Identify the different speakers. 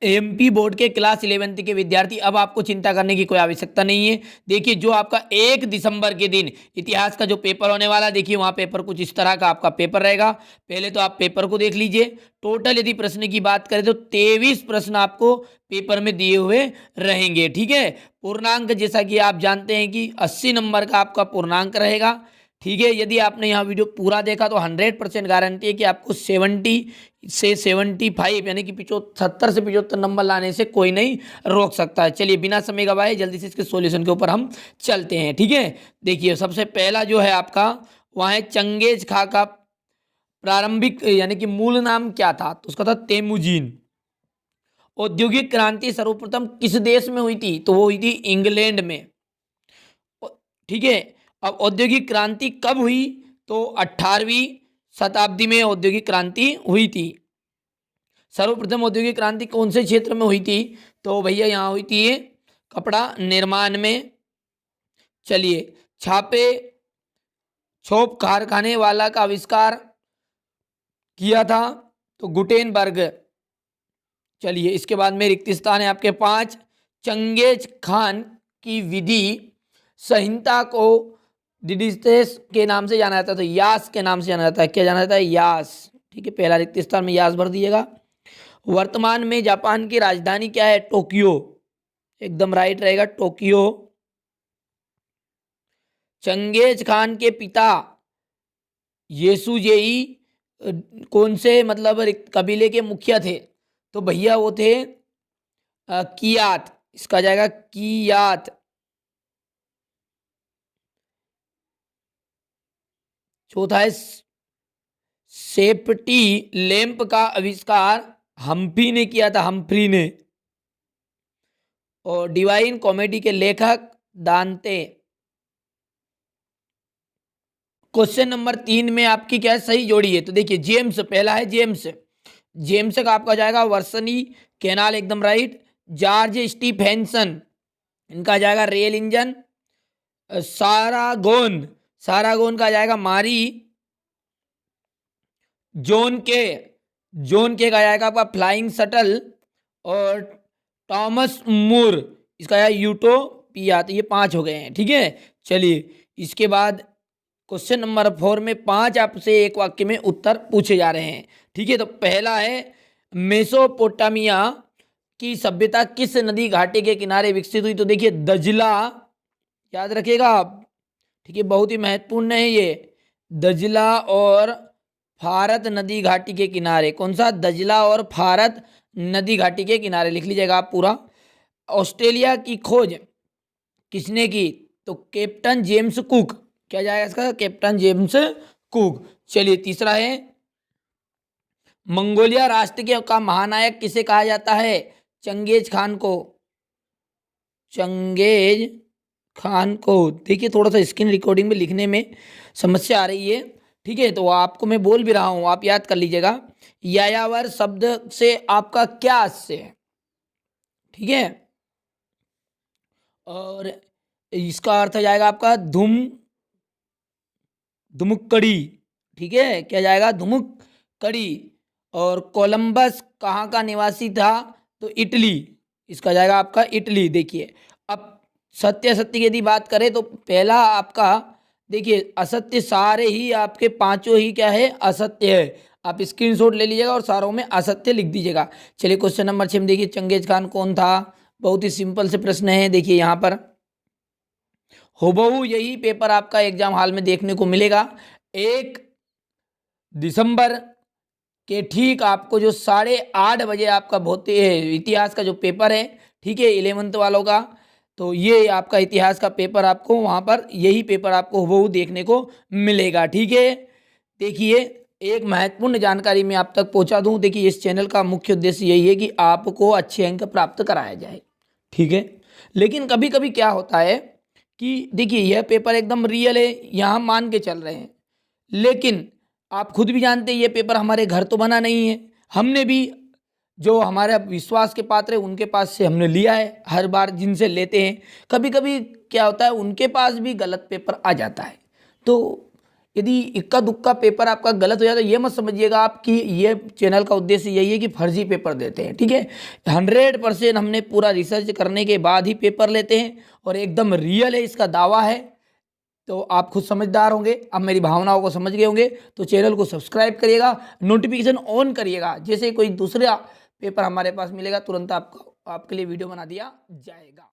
Speaker 1: MP board के class 11th के विद्यार्थी, अब आपको चिंता करने की कोई आवश्यकता नहीं है। देखिए जो आपका 1 दिसंबर के दिन इतिहास का जो पेपर होने वाला है, देखिए वहाँ पेपर कुछ इस तरह का आपका पेपर रहेगा। पहले तो आप पेपर को देख लीजिए। टोटल यदि प्रश्न की बात करें तो 23 प्रश्न आपको पेपर में दिए हुए रहेंगे। ठीक है, पूर्णांक जैसा कि आप जानते हैं कि 80 नंबर का आपका पूर्णांक रहेगा। ठीक है, यदि आपने यहाँ वीडियो पूरा देखा तो 100% गारंटी है कि आपको 70 से 75 यानी कि 70 से 75 नंबर लाने से कोई नहीं रोक सकता है। चलिए बिना समय गवाए जल्दी से इसके सॉल्यूशन के ऊपर हम चलते हैं। ठीक है, देखिए सबसे पहला जो है आपका वहाँ है चंगेज खा का प्रारंभिक यानी कि मूल नाम क्या था, तो उसका था तेमुजीन। औद्योगिक क्रांति सर्वप्रथम किस देश में हुई थी, तो वो हुई थी इंग्लैंड में। ठीक है, अब औद्योगिक क्रांति कब हुई, तो 18वीं शताब्दी में औद्योगिक क्रांति हुई थी। सर्वप्रथम औद्योगिक क्रांति कौन से क्षेत्र में हुई थी, तो भैया यहाँ हुई थी ये कपड़ा निर्माण में। चलिए, छापे छोप कारखाने वाला का आविष्कार किया था, तो गुटेनबर्ग। चलिए इसके बाद में रिक्त स्थान है आपके 5। चंगेज खान की विधि संहिता को डिडिस्टेस के नाम से जाना जाता है, तो यास के नाम से जाना जाता है। क्या जाना जाता है, यास। ठीक है, पहला रिक्त स्थान में यास भर दिएगा। वर्तमान में जापान की राजधानी क्या है, टोक्यो। एकदम राइट रहेगा, टोक्यो। चंगेज खान के पिता येसुजेई कौन से मतलब कबीले के मुखिया थे, तो भैया वो थे कियात। इसका जाएगा कियात। चौथा है सेफ्टी लैंप का आविष्कार हम्फ्री ने किया था, हम्फ्री ने। और डिवाइन कॉमेडी के लेखक दांते। क्वेश्चन नंबर 3 में आपकी क्या सही जोड़ी है, तो देखिए जेम्स पहला है, जेम्स। जेम्स का आपका जाएगा वर्सनी कैनाल, एकदम राइट। जॉर्ज स्टीफेंसन, इनका जाएगा रेल इंजन। सारागोन, सारागोन का जाएगा मारी। जोन के का जाएगा आपका फ्लाइंग शटल। और टॉमस मूर, इसका जाएगा यूटोपिया। तो ये 5 हो गए हैं। ठीक है, चलिए इसके बाद क्वेश्चन नंबर 4 में 5 आपसे एक वाक्य में उत्तर पूछे जा रहे हैं। ठीक है, तो पहला है मेसोपोटामिया की सभ्यता किस नदी घाटी के किनारे विकसित हुई, तो देखिए दजला, याद रखिएगा आप। ठीक है, बहुत ही महत्वपूर्ण है ये, दजला और फारत नदी घाटी के किनारे। कौन सा, दजला और फारत नदी घाटी के किनारे, लिख लीजिएगा आप पूरा। ऑस्ट्रेलिया की खोज किसने की, तो कैप्टन जेम्स कुक। क्या जाएगा इसका, कैप्टन जेम्स कुक। चलिए तीसरा है मंगोलिया राष्ट्र के का महानायक किसे कहा जाता है, चंगेज खान को। चंगेज खान को। देखिए थोड़ा सा स्क्रीन रिकॉर्डिंग में लिखने में समस्या आ रही है। ठीक है, तो आपको मैं बोल भी रहा हूं, आप याद कर लीजिएगा। यायावर शब्द से आपका क्या आशय है। ठीक है, और इसका अर्थ जाएगा आपका धुमुक्कड़ी। ठीक है, क्या जाएगा, धुमुक्कड़ी। और कोलंबस कहाँ का निवासी था, तो इटली। इसका जाएगा आपका इटली। देखिए अब सत्य असत्य की यदि बात करें तो पहला आपका देखिए असत्य, सारे ही आपके 5 ही क्या है, असत्य है। आप स्क्रीनशॉट ले लीजिएगा और सारों में असत्य लिख दीजिएगा। चलिए क्वेश्चन नंबर 6 में देखिए चंगेज खान कौन था। बहुत ही सिंपल से प्रश्न है। देखिए यहाँ पर हुबहू यही पेपर आपका एग्जाम हॉल में देखने को मिलेगा। 1 दिसंबर के ठीक आपको जो 8:30 बजे आपका भौतिक इतिहास का जो पेपर है, ठीक है 11th वालों का, तो ये आपका इतिहास का पेपर आपको वहाँ पर यही पेपर आपको हुबहू देखने को मिलेगा। ठीक है, देखिए एक महत्वपूर्ण जानकारी मैं आप तक पहुँचा दूँ। देखिए इस चैनल का मुख्य उद्देश्य यही है कि आपको अच्छे अंक प्राप्त कराया जाए। ठीक है, लेकिन कभी कभी क्या होता है कि देखिए यह पेपर एकदम रियल है, यहाँ मान के चल रहे हैं, लेकिन आप खुद भी जानते हैं ये पेपर हमारे घर तो बना नहीं है। हमने भी जो हमारे विश्वास के पात्र है उनके पास से हमने लिया है, हर बार जिनसे लेते हैं। कभी कभी क्या होता है उनके पास भी गलत पेपर आ जाता है। तो यदि इक्का दुक्का पेपर आपका गलत हो जाता है, ये मत समझिएगा आप कि ये चैनल का उद्देश्य यही है कि फर्जी पेपर देते हैं, ठीक है। 100% हमने पूरा रिसर्च करने के बाद ही पेपर लेते हैं और एकदम रियल है, इसका दावा है। तो आप खुद समझदार होंगे, अब मेरी भावनाओं को समझ गए होंगे। तो चैनल को सब्सक्राइब करिएगा, नोटिफिकेशन ऑन करिएगा, जैसे कोई दूसरा पेपर हमारे पास मिलेगा तुरंत आपको आपके लिए वीडियो बना दिया जाएगा।